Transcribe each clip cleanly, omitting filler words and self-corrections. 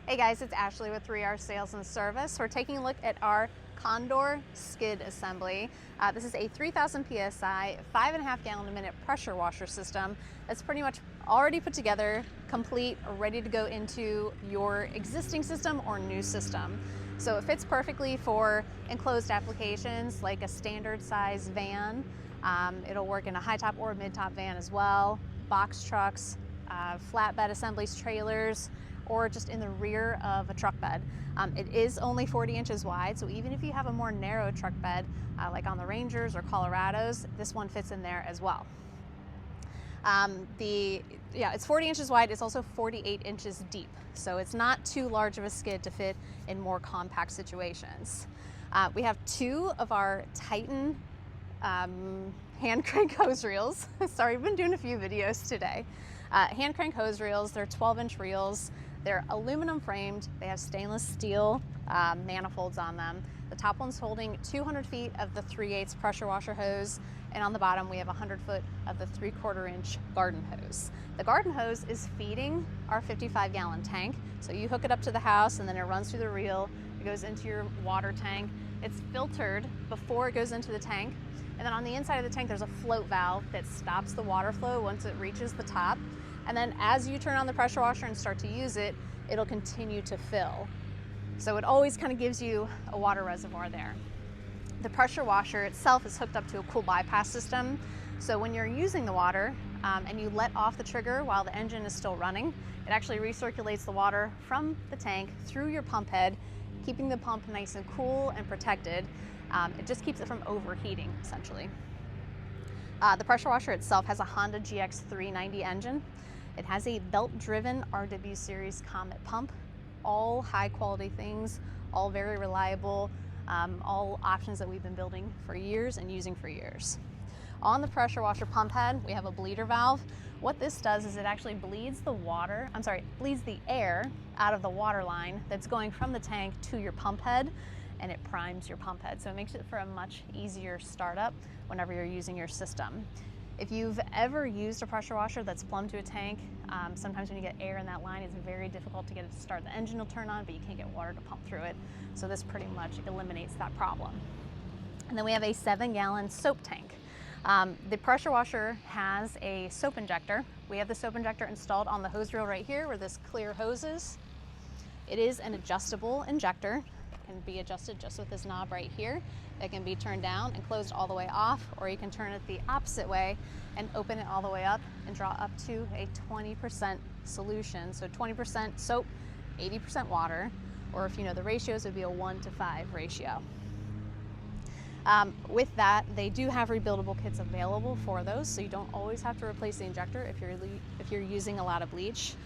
Hey guys, it's Ashley with 3R Sales and Service. We're taking a look at our CONDOR skid assembly. This is a 3,000 PSI, 5.5 gallon a minute pressure washer system that's pretty much already put together, complete, ready to go into your existing system or new system. So it fits perfectly for enclosed applications like a standard size van. It'll work in a high top or mid top van as well, box trucks, flatbed assemblies, trailers, or just in the rear of a truck bed. It is only 40 inches wide, so even if you have a more narrow truck bed, like on the Rangers or Colorados, this one fits in there as well. It's 40 inches wide, it's also 48 inches deep, so it's not too large of a skid to fit in more compact situations. We have two of our Titan hand crank hose reels. Sorry, I've been doing a few videos today. Hand crank hose reels, they're 12-inch reels. They're aluminum framed. They have stainless steel manifolds on them. The top one's holding 200 feet of the 3/8 pressure washer hose, and on the bottom we have 100 foot of the 3/4 inch garden hose. The garden hose is feeding our 55 gallon tank. So you hook it up to the house and then it runs through the reel. It goes into your water tank. It's filtered before it goes into the tank. And then on the inside of the tank, there's a float valve that stops the water flow once it reaches the top. And then as you turn on the pressure washer and start to use it, it'll continue to fill. So it always kind of gives you a water reservoir there. The pressure washer itself is hooked up to a cool bypass system. So when you're using the water and you let off the trigger while the engine is still running, it actually recirculates the water from the tank through your pump head, keeping the pump nice and cool and protected. It just keeps it from overheating, essentially. The pressure washer itself has a Honda GX 390 engine. It has a belt-driven RW Series Comet pump. All high-quality things, all very reliable, all options that we've been building for years and using for years. On the pressure washer pump head, we have a bleeder valve. What this does is it actually bleeds the air out of the water line that's going from the tank to your pump head, and it primes your pump head. So it makes it for a much easier startup whenever you're using your system. If you've ever used a pressure washer that's plumbed to a tank, sometimes when you get air in that line, it's very difficult to get it to start. The engine will turn on, but you can't get water to pump through it. So this pretty much eliminates that problem. And then we have a 7-gallon soap tank. The pressure washer has a soap injector. We have the soap injector installed on the hose reel right here where this clear hose is. It is an adjustable injector. Can be adjusted just with this knob right here. It can be turned down and closed all the way off, or you can turn it the opposite way and open it all the way up and draw up to a 20% solution. So 20% soap, 80% water, or if you know the ratios, it would be a 1:5 ratio. With that, they do have rebuildable kits available for those, so you don't always have to replace the injector if you're using a lot of bleach.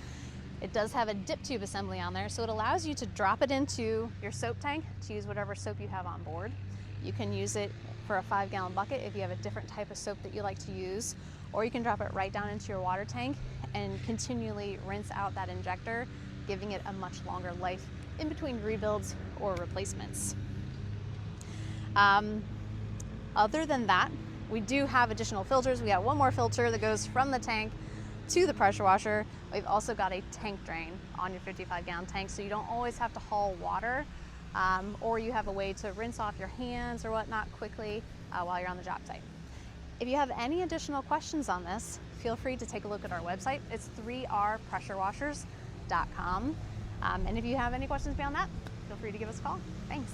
It does have a dip tube assembly on there, so it allows you to drop it into your soap tank to use whatever soap you have on board. You can use it for a 5-gallon bucket if you have a different type of soap that you like to use, or you can drop it right down into your water tank and continually rinse out that injector, giving it a much longer life in between rebuilds or replacements. Other than that, we do have additional filters. We got one more filter that goes from the tank to the pressure washer. We've also got a tank drain on your 55-gallon tank, so you don't always have to haul water, or you have a way to rinse off your hands or whatnot quickly while you're on the job site. If you have any additional questions on this, feel free to take a look at our website. It's 3rpressurewashers.com. And if you have any questions beyond that, feel free to give us a call. Thanks.